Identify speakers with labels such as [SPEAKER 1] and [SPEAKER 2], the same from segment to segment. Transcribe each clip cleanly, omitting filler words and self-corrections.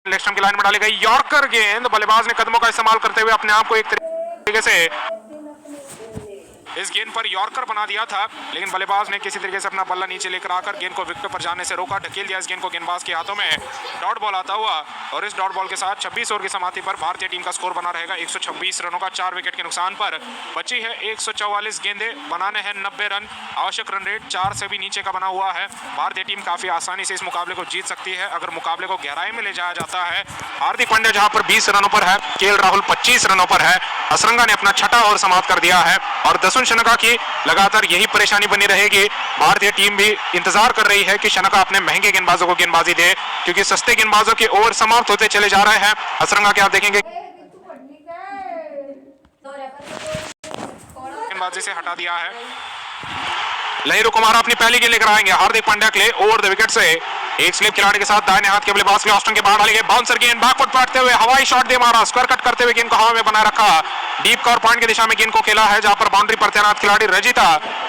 [SPEAKER 1] Leg stump की line में डाली गई यॉर्कर गेंद, बल्लेबाज ने कदमों का इस्तेमाल करते हुए अपने आप को एक तरीके से इस गेंद पर यॉर्कर बना दिया था, लेकिन बल्लेबाज ने किसी तरीके से अपना बल्ला नीचे लेकर आकर गेंद को विकेट पर जाने से रोका, ढकेल दिया इस गेंद को गेंदबाज के हाथों में। डॉट बॉल आता हुआ और इस डॉट बॉल के साथ 26 ओवर की समाप्ति पर भारतीय टीम का स्कोर बना रहेगा 126 रनों का 4 विकेट के नुकसान पर। बची है 144 गेंदें, बनाने हैं 90 रन। आवश्यक रन रेट 4 से भी नीचे का बना हुआ है। भारतीय टीम काफी आसानी से इस मुकाबले को जीत सकती है अगर मुकाबले को गहराई में ले जाया जाता है। हार्दिक पांड्या जहां पर 20 रनों पर है, केएल राहुल 25 रनों पर है। असरंगा ने अपना छठा ओवर समाप्त कर दिया है और दसुन शनका की लगातार यही परेशानी बनी रहेगी। भारतीय टीम भी इंतजार कर रही है कि शनका अपने महंगे गेंदबाजों को गेंदबाजी दे, क्योंकि सस्ते गेंदबाजों के ओवर समाप्त होते चले जा रहे हैं। असरंगा क्या आप देखेंगे गेंदबाजी से हटा दिया है। लहिरू कुमारा अपनी पहली गेंद लेकर आएंगे हार्दिक पांड्या के लिए ओवर द विकेट से। एक स्लिप खिलाड़ी के साथ दाहिने हाथ के बल्लेबाज के ऑस्टन के बाहर डाली गई बाउंसर गेंद, बैकफुट काटते हुए हवाई शॉट दे मारा, स्क्वायर कट करते हुए गेंद को हवा में बनाए रखा। डीप कवर पॉइंट की दिशा में गेंद को खेला है, जहां पर बाउंड्री पर तैनात खिलाड़ी रजिता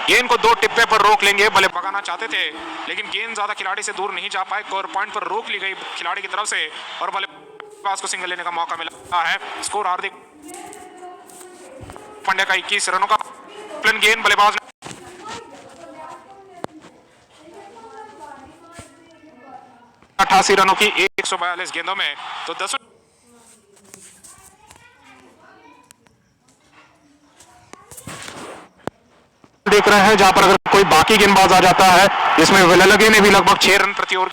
[SPEAKER 1] गेंद को 2 टिप्पे पर रोक लेंगे। बल्ले भगाना चाहते थे लेकिन गेंद ज्यादा खिलाड़ी से दूर नहीं जा पाए, कवर पॉइंट पर रोक ली गई खिलाड़ी की तरफ से और बल्लेबाज को सिंगल लेने का मौका मिला है। स्कोर हार्दिक पांड्या का 21 रनों का गेंद, बल्लेबाज 88 रनों की 142 गेंदों में। तो 10 देख रहे हैं जहां पर अगर कोई बाकी गेंदबाज आ जाता है, जिसमें वेललगे ने भी लगभग 6 रन प्रति ओवर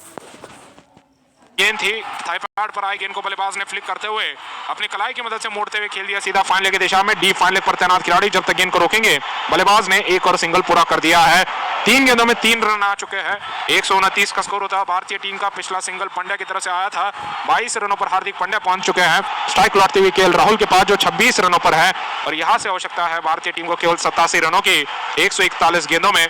[SPEAKER 1] गेंद थी, थाई पैड पर आई गेंद को बल्लेबाज ने फ्लिक करते हुए अपनी कलाई की मदद से मोड़ते हुए खेल दिया सीधा फाइन लेग की दिशा में। डीप फाइन लेग पर तैनात खिलाड़ी जब तक गेंद को रोकेंगे, बल्लेबाज ने एक और सिंगल पूरा कर दिया है। 3 गेंदों में 3 रन आ चुके हैं। 129 का स्कोर होता है। भारतीय टीम का पिछला सिंगल पांड्या की तरफ से आया था। 22 रनों पर हार्दिक पांड्या पहुंच चुके हैं। स्ट्राइक लौटते हुए केएल राहुल के पास जो 26 रनों पर है और यहां से आवश्यकता है भारतीय टीम को केवल 87 रनों की 141 गेंदों में।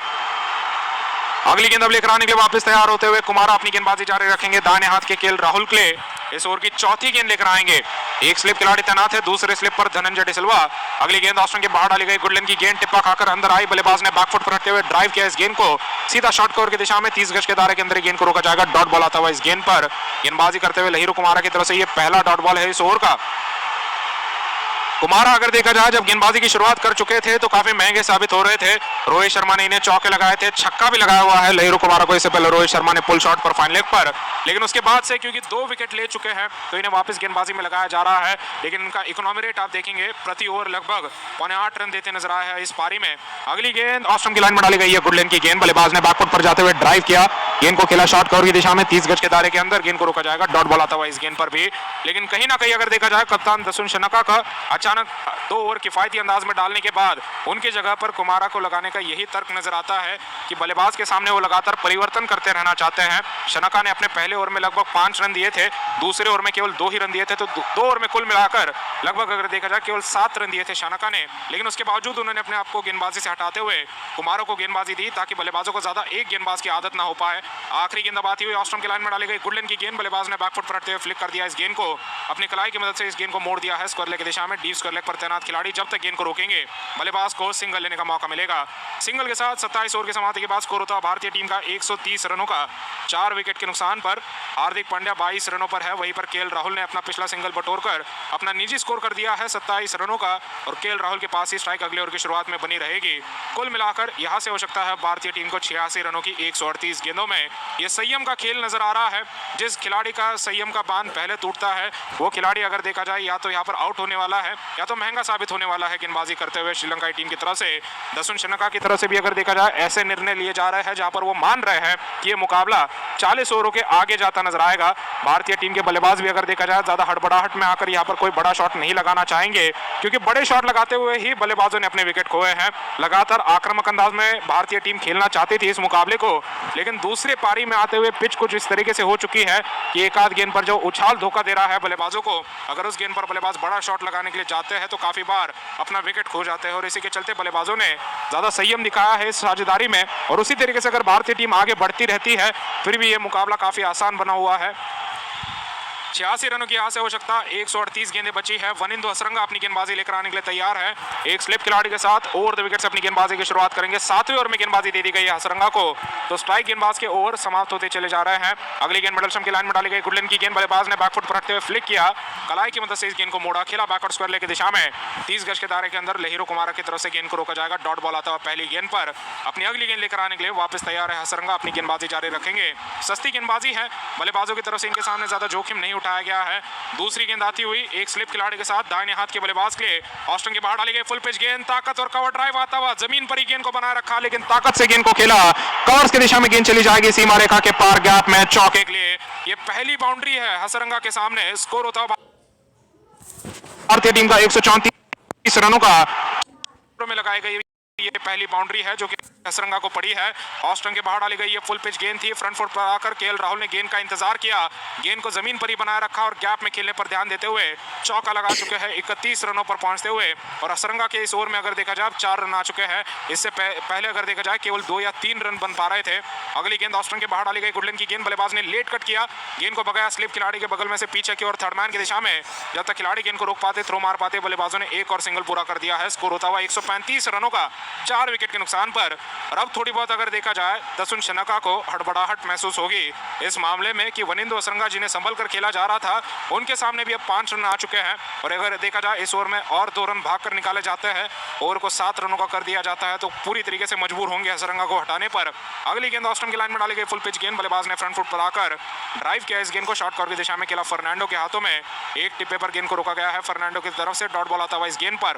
[SPEAKER 1] अगली गेंद अब लेकर आने के लिए वापस तैयार होते हुए कुमारा अपनी गेंदबाजी जारी रखेंगे दाहिने हाथ के केएल राहुल के लिए। इस ओवर की चौथी गेंद लेकर आएंगे। एक स्लिप खिलाड़ी तैनात है, दूसरे स्लिप पर धनंजय डिसिल्वा। अगली गेंद ऑस्टन के बाहर डाली गई, गुडलिन की गेंद टिप्पा खाकर अंदर आई, बल्लेबाज ने बैकफुट पर रखते हुए ड्राइव किया इस गेंद को सीधा शॉर्ट कवर की दिशा में। 30 गज के दायरे के अंदर गेंद को रोका जाएगा। डॉट बॉल आता हुआ इस गेंद पर गेंदबाजी करते हुए लहिरू कुमारा की तरफ से यह पहला डॉट बॉल है इस ओवर का। कुमारा अगर देखा जाए जब गेंदबाजी की शुरुआत कर चुके थे तो काफी महंगे साबित हो रहे थे। रोहित शर्मा ने इन्हें चौके लगाए थे, छक्का भी लगाया हुआ है लहिरू कुमारा को। इससे पहले रोहित शर्मा ने पुल शॉट पर फाइन लेग पर, लेकिन उसके बाद से क्योंकि 2 विकेट ले चुके हैं तो इन्हें वापस गेंदबाजी में लगाया जा रहा है। लेकिन उनका इकोनॉमी रेट आप देखेंगे प्रति ओवर लगभग 8.25 रन देते नजर आए हैं इस पारी में। अगली गेंद ऑस्टन की लाइन में डाली गई है, गुडलिन की गेंद, बल्लेबाज ने बैकफुट पर जाते हुए ड्राइव किया, गेंद को खेला शॉर्ट कवर की दिशा में। 30 गज के दायरे के अंदर गेंद को रोका जाएगा। डॉट बॉल आता हुआ इस गेंद पर भी, लेकिन कहीं ना कहीं अगर देखा जाए कप्तान दसुन शनका का अचानक 2 ओवर किफायती अंदाज में डालने के बाद उनकी जगह पर कुमारा को लगाने का यही तर्क नजर आता है कि बल्लेबाज के सामने वो लगातार परिवर्तन करते रहना चाहते हैं। शनका ने अपने पहले ओवर में लगभग 5 रन दिए थे, दूसरे ओवर में केवल 2 ही रन दिए थे, तो 2 ओवर में कुल मिलाकर लगभग अगर देखा जाए केवल 7 रन दिए थे शनका ने। लेकिन उसके बावजूद उन्होंने अपने आप को गेंदबाजी से हटाते हुए कुमारा को गेंदबाजी दी ताकि बल्लेबाजों को ज्यादा एक गेंदबाज की आदत ना हो पाए। आखिरी गेंद आती हुई ऑस्टन की लाइन में डाली गई, गुडलिन की गेंद, बल्लेबाज ने बैकफुट पर रखते हुए फ्लिक कर दिया इस गेंद को, अपनी कलाई की मदद से इस गेंद को मोड़ दिया है स्क्वायर लेग की दिशा में। डीप स्क्वायर लेग पर तैनात खिलाड़ी जब तक गेंद को रोकेंगे बल्लेबाज को सिंगल लेने का मौका मिलेगा। सिंगल के साथ 27 ओवर की समाप्ति के बाद स्कोर होता है भारतीय टीम का 130 रनों का 4 विकेट के नुकसान पर। हार्दिक पांड्या 22 रनों पर है, वहीं पर केएल राहुल ने अपना पिछला सिंगल बटोरकर अपना निजी स्कोर कर दिया है 27 रनों का और केएल राहुल के पास ही स्ट्राइक अगले ओवर की शुरुआत में बनी रहेगी। कुल मिलाकर यहां से हो सकता है भारतीय टीम को 86 रनों की 138 गेंदों में। यह संयम का खेल नजर आ रहा है। जिस खिलाड़ी का संयम का बांध पहले टूटता है वो खिलाड़ी अगर देखा जाए या तो यहाँ पर आउट होने वाला है या तो महंगा साबित होने वाला है गेंदबाजी करते हुए श्रीलंकाई टीम की तरफ से। दसुन शनका की तरफ से भी अगर देखा जाए ऐसे निर्णय लिए जा रहे हैं जहां पर वो मान रहे हैं कि ये मुकाबला 40 ओवरों के आगे जाता नजर आएगा। भारतीय टीम के बल्लेबाज भी अगर देखा जाए ज्यादा हड़बड़ाहट में आकर यहाँ पर कोई बड़ा शॉट नहीं लगाना चाहेंगे, क्योंकि बड़े शॉट लगाते हुए ही बल्लेबाजों ने अपने विकेट खोए हैं। लगातार आक्रामक अंदाज में भारतीय टीम खेलना चाहती थी इस मुकाबले को, लेकिन दूसरे पारी में आते हुए पिच कुछ इस तरीके से हो चुकी है कि एक आध गेंद पर जो उछाल धोखा दे रहा है बल्लेबाजों को, अगर उस गेंद पर बल्लेबाज बड़ा शॉट लगाने के लिए जाते हैं तो काफी बार अपना विकेट खो जाते हैं और इसी के चलते बल्लेबाजों ने ज्यादा संयम दिखाया है इस साझेदारी में। और उसी तरीके से अगर भारतीय टीम आगे बढ़ती रहती है फिर भी यह मुकाबला काफी आसान बना हुआ है। 86 रनों की यहाँ से आवश्यकता, 138 गेंदें बची है। वनिंदु हसरंगा अपनी गेंदबाजी लेकर आने के लिए तैयार है। एक स्लिप खिलाड़ी के साथ ओवर द विकेट से अपनी गेंदबाजी की शुरुआत करेंगे। 7वें ओवर में गेंदबाजी दे दी गई है हसरंगा को, तो स्ट्राइक गेंदबाज के ओवर समाप्त होते चले जा रहे हैं। अगली गेंद मिडलस्टंप की लाइन में डाली गई। गुडलिन की गेंद बल्लेबाज ने बैकफुट पर रखते हुए फ्लिक किया, कलाई की मदद से इस गेंद को मोड़ा, खेला बैकवर्ड स्क्वायर लेग की दिशा में। 30 गज के दायरे के अंदर लहिरू कुमारा की तरफ से गेंद को रोका जाएगा। डॉट बॉल आता हुआ पहली गेंद पर। अपनी अगली गेंद लेकर आने के लिए वापस तैयार है हसरंगा, अपनी गेंदबाजी जारी रखेंगे। सस्ती गेंदबाजी है, बल्लेबाजों की तरफ से इनके सामने ज्यादा जोखिम नहीं उठाया गया है। दूसरी गेंद आती हुई एक स्लिप खिलाड़ी के साथ दाहिने हाथ के बल्लेबाज के लिए ऑस्टन के बाहर डाली गई फुल पिच गेंद, ताकत और कवर ड्राइव आता हुआ, जमीन पर ही गेंद को बनाए रखा, लेकिन ताकत से गेंद को खेला, कवर्स की दिशा में गेंद चली जाएगी सीमा रेखा के पार गैप में चौके के लिए। ये पहली बाउंड्री है हसरंगा के सामने। स्कोर होता हुआ भारतीय टीम का 134 रनों का में लगाई गई ये पहली बाउंड्री है जो कि हसरंगा को पड़ी है। ऑस्टन के बाहर डाली गई ये फुल पिच गेंद थी। फ्रंट फुट पर आकर केएल राहुल ने गेंद का इंतजार किया, गेंद को जमीन पर ही बनाए रखा और गैप में खेलने पर ध्यान देते हुए चौका लगा चुके हैं 31 रनों पर पहुंचते हुए। और हसरंगा के इस ओवर में अगर देखा जाए 4 रन आ चुके हैं। इससे पहले अगर देखा जाए केवल 2 या 3 रन बन पा रहे थे। अगली गेंद ऑस्टन के बाहर डाली गई। गुडलिन की गेंद बल्लेबाज ने लेट कट किया, गेंद को भगाया स्लिप खिलाड़ी के बगल में से पीछे की और थर्ड मैन की दिशा में। जब तक खिलाड़ी गेंद को रोक पाते, थ्रो मार पाते, बल्लेबाजों ने एक और सिंगल पूरा कर दिया है। स्कोर होता हुआ 135 रनों का 4 विकेट के नुकसान पर। और अब थोड़ी बहुत अगर देखा जाए दसुन शनका को हड़बड़ाहट महसूस होगी इस मामले में कि वनिंदु हसरंगा जिन्हें संभल कर खेला जा रहा था, उनके सामने भी अब 5 रन आ चुके हैं। और अगर देखा जाए इस ओवर में और 2 रन भागकर निकाले जाते हैं, ओवर को 7 रनों का कर दिया जाता है, तो पूरी तरीके से मजबूर होंगे हसरंगा को हटाने पर। अगली गेंद ऑस्टन की लाइन में डाली गई फुल पिच गेंद, बल्लेबाज ने फ्रंट फुट पर आकर ड्राइव किया, इस गेंद को शॉर्ट कॉर्नर की दिशा में खेला फर्नांडो के हाथों में। एक टिप्पे पर गेंद को रोका गया है फर्नांडो की तरफ से। डॉट बॉल आता हुआ इस गेंद पर।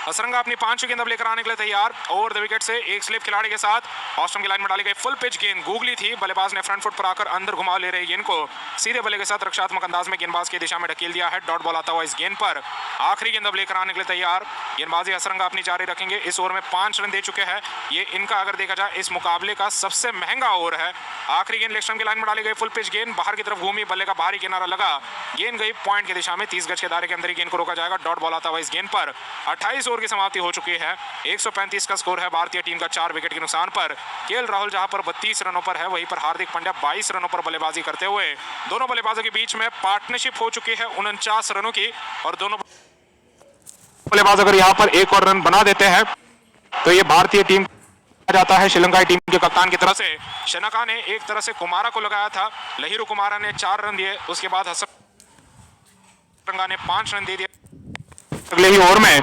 [SPEAKER 1] हसरंगा अपनी 5वीं गेंद अब लेकर आने के लिए तैयार। ओवर द विकेट से एक स्लिप खिलाड़ी के साथ ऑस्टन की लाइन में डाली गई फुल पिच गेंद गूगली थी, बल्लेबाज ने फ्रंट फुट पर आकर अंदर घुमा ले रही गेंद को सीधे बल्ले के साथ रक्षात्मक अंदाज में गेंदबाज की दिशा में ढकेल दिया है। डॉट बॉल आता हुआ इस गेंद पर। आखिरी गेंद अब लेकर आने के लिए तैयार। गेंदबाजी हसरंगा अपनी जारी रखेंगे। इस ओवर में 5 रन दे चुके हैं। ये इनका अगर देखा जाए इस मुकाबले का सबसे महंगा ओवर है। आखिरी गेंद लेग स्टंप की लाइन में डाली गई फुल पिच गेंद, बाहर की तरफ घूमी, बल्ले का बाहरी किनारा लगा, गेंद गई पॉइंट की दिशा में। 30 गज के दायरे के अंदर ही गेंद को रोका जाएगा। डॉट बॉल आता हुआ इस गेंद पर। 28 ओवर की समाप्ति हो चुकी है। 135 का स्कोर है भारतीय टीम का 4 विकेट के नुकसान पर। केएल राहुल जहां पर 32 रनों पर है, वहीं पर हार्दिक पांड्या 22 रनों पर बल्लेबाजी करते हुए। दोनों बल्लेबाजों के बीच में पार्टनरशिप हो चुकी है 49 रनों की। और दोनों बल्लेबाज अगर यहां पर एक और रन बना देते हैं तो ये भारतीय टीम जाता है श्रीलंकाई टीम के कप्तान की तरफ से। शनका ने एक तरह से कुमारा को लगाया था, लहिरू कुमारा ने 4 रन दिए, उसके बाद हसरंगा ने 5 रन दे दिए। अगले ही ओवर में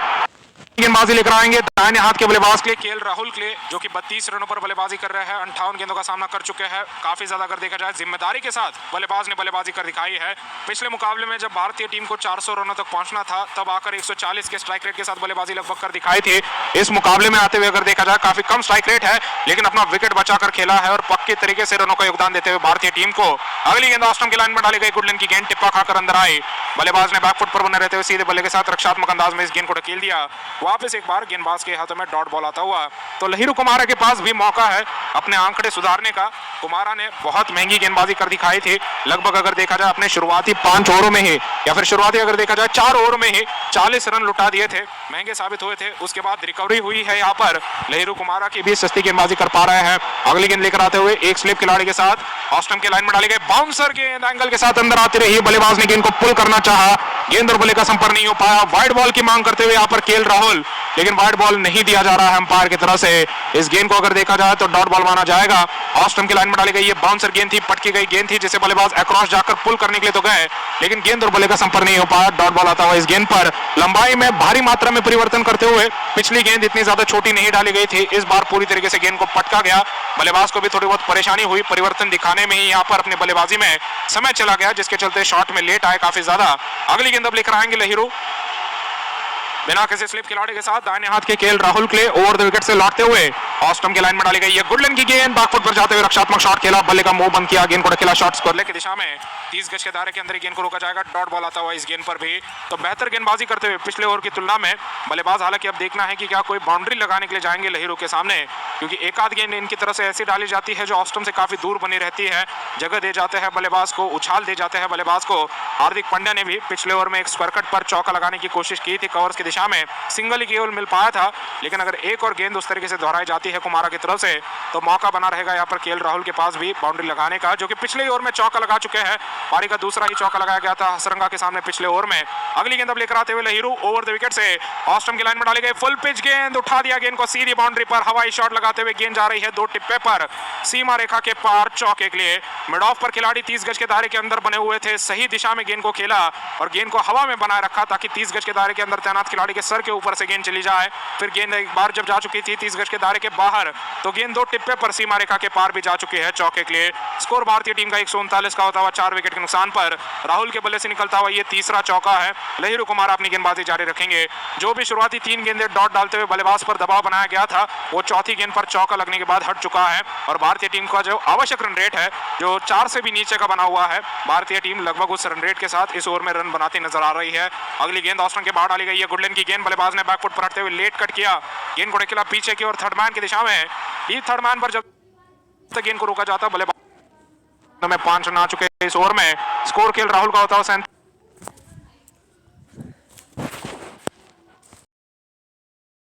[SPEAKER 1] गेंदबाजी लेकर आएंगे दाहिने हाथ के बल्लेबाज के लिए केएल राहुल के लिए, जो कि 32 रनों पर बल्लेबाजी कर रहे हैं। 58 गेंदों का सामना कर चुके हैं। काफी ज्यादा अगर देखा जाए जिम्मेदारी के साथ बल्लेबाज ने बल्लेबाजी कर दिखाई है। पिछले मुकाबले में जब भारतीय टीम को 400 रनों तक पहुंचना था, तब आकर 140 के स्ट्राइक रेट के साथ बल्लेबाजी लगभग कर दिखाई थी। इस मुकाबले में आते हुए अगर देखा जाए काफी कम स्ट्राइक रेट है, लेकिन अपना विकेट बचाकर खेला है और पक्के तरीके से रनों का योगदान देते हुए भारतीय टीम को। अगली गेंद ऑस्टन की लाइन में डाली गई। गुडलिन की गेंद टिप्पा खाकर अंदर आई, बल्लेबाज ने बैकफुट पर बने रहते हुए सीधे बल्ले के साथ रक्षात्मक अंदाज में इस गेंद को ढकेल दिया। वापस एक बार गेंदबाज के हाथों में डॉट बॉल आता हुआ। तो लहिरू कुमारा के पास भी मौका है अपने आंकड़े सुधारने का। कुमारा ने बहुत महंगी गेंदबाजी कर दिखाई थी। लगभग अगर देखा जाए अपने शुरुआती 5 ओवरों में ही, या फिर शुरुआती अगर देखा जाए 4 ओवरों में ही 40 रन लुटा दिए थे, महंगे साबित हुए थे। उसके बाद रिकवरी हुई है यहाँ पर। लहिरू कुमारा की भी सस्ती गेंदबाजी कर पा रहे हैं। अगली गेंद लेकर आते हुए एक स्लिप खिलाड़ी के साथ ऑस्टन के लाइन में डाली गई बाउंसर गेंद एंगल के साथ अंदर आती रही। बल्लेबाज ने गेंद को पुल करना चाहा, गेंद और बल्ले का संपर्क नहीं हो पाया। वाइड बॉल की मांग करते हुए यहाँ पर केएल राहुल, लेकिन वाइड बॉल नहीं दिया जा रहा है अंपायर की तरफ से। इस गेंद को अगर देखा जाए तो डॉट बॉल माना जाएगा। ऑस्टन की लाइन में डाली गई ये बाउंसर गेंद थी, पटकी गई गेंद थी, जिसे बल्लेबाज अक्रॉस जाकर पुल करने के लिए तो गए, लेकिन गेंद और बल्ले का संपर्क नहीं हो पाया। डॉट बॉल आता हुआ इस गेंद पर। लंबाई में भारी मात्रा में परिवर्तन करते हुए पिछली गेंद इतनी ज्यादा छोटी नहीं डाली गई थी, इस बार पूरी तरीके से गेंद को पटका गया। बल्लेबाज को भी थोड़ी बहुत परेशानी हुई, परिवर्तन दिखाने में ही यहाँ पर अपनी बल्लेबाजी में समय चला गया, जिसके चलते शॉट में लेट आए काफी ज्यादा। अगली गेंद अब लेकर आएंगे लहिरू बिना किसी स्लिप खिलाड़ी के साथ दाहिने हाथ के केएल राहुल के लिए ओवर द विकेट से लौटते हुए ऑस्टन की लाइन में डाली गई है। गुडलिन की गेंद बैकफुट पर जाते हुए रक्षात्मक शॉट खेला, बल्ले का मुंह बंद किया, गेंद को ढकेला शॉट स्क्वायर की दिशा में। 30 गज के दायरे के अंदर गेंद को रोका जाएगा। डॉट बॉल आता हुआ इस गेंद पर भी। तो बेहतर गेंदबाजी करते हुए पिछले ओवर की तुलना में बल्लेबाज, हालांकि अब देखना है कि क्या कोई बाउंड्री लगाने के लिए जाएंगे लहिरू के सामने, क्योंकि एक आध गेंद इनकी तरफ से ऐसी डाली जाती है जो ऑस्टन से काफी दूर बनी रहती है, जगह दे जाते हैं बल्लेबाज को, उछाल दे जाते हैं बल्लेबाज को। हार्दिक पांड्या ने भी पिछले ओवर में एक स्क्वायर कट पर चौका लगाने की कोशिश की थी कवर्स की दिशा में, सिंगल ही केवल मिल पाया था, लेकिन अगर एक और गेंद उस तरीके से दोहराई जाती है कुमारा की तरफ से, तो मौका बना रहेगा यहाँ पर केएल राहुल के पास भी बाउंड्री लगाने का, जो कि पिछले ओवर में चौका लगा चुके हैं। पारी का दूसरा ही चौका लगाया गया था हसरंगा के सामने पिछले ओवर में। अगली गेंद अब लेकर आते हुए लहिरू ओवर द विकेट से ऑस्ट्रम की लाइन में डाली गई फुल पिच गेंद, उठा दिया गेंद को सीधी बाउंड्री पर, हवाई शॉट लगाते हुए गेंद जा रही है 2 टिप्पे पर सीमा रेखा के पार चौके के लिए। मिड ऑफ पर खिलाड़ी 30 गज के दायरे के अंदर बने हुए थे, सही दिशा में गेंद को खेला और गेंद को हवा में बनाए रखा ताकि 30 गज के दायरे के अंदर तैनात खिलाड़ी के सर के ऊपर से गेंद चली जाए। फिर गेंद एक बार जब जा चुकी थी 30 गज के दायरे के बाहर, तो गेंद 2 टिप्पे पर सीमा रेखा के पार भी जा चुकी है चौके के लिए। स्कोर भारतीय टीम का 139 का होता हुआ 4 विकेट के नुकसान पर राहुल के बल्ले से निकलता हुआ ये तीसरा चौका है। लहिरू कुमार अपनी गेंदबाजी जारी रखेंगे। जो भी शुरुआती 3 गेंदें डॉट डालते हुए बल्लेबाज पर दबाव बनाया गया था, वो चौथी गेंद पर चौका लगने के बाद हट चुका है और भारतीय टीम का जो आवश्यक रन रेट है, जो 4 से भी नीचे का बना हुआ है, भारतीय टीम लगभग उस रन रेट के साथ इस ओवर में रन बनाती नजर आ रही है। अगली गेंद ऑस्ट्रम के बाहर डाली गई है, गुडलैंड की गेंद, बल्लेबाज ने बैकफुट पर हटते हुए लेट कट किया, गेंद को ढकेला पीछे की ओर थर्ड मैन की दिशा में। डीप थर्ड मैन पर जब गेंद को रोका जाता, बल्लेबाज में 5 रन आ चुके इस ओवर में। स्कोर केएल राहुल का होता है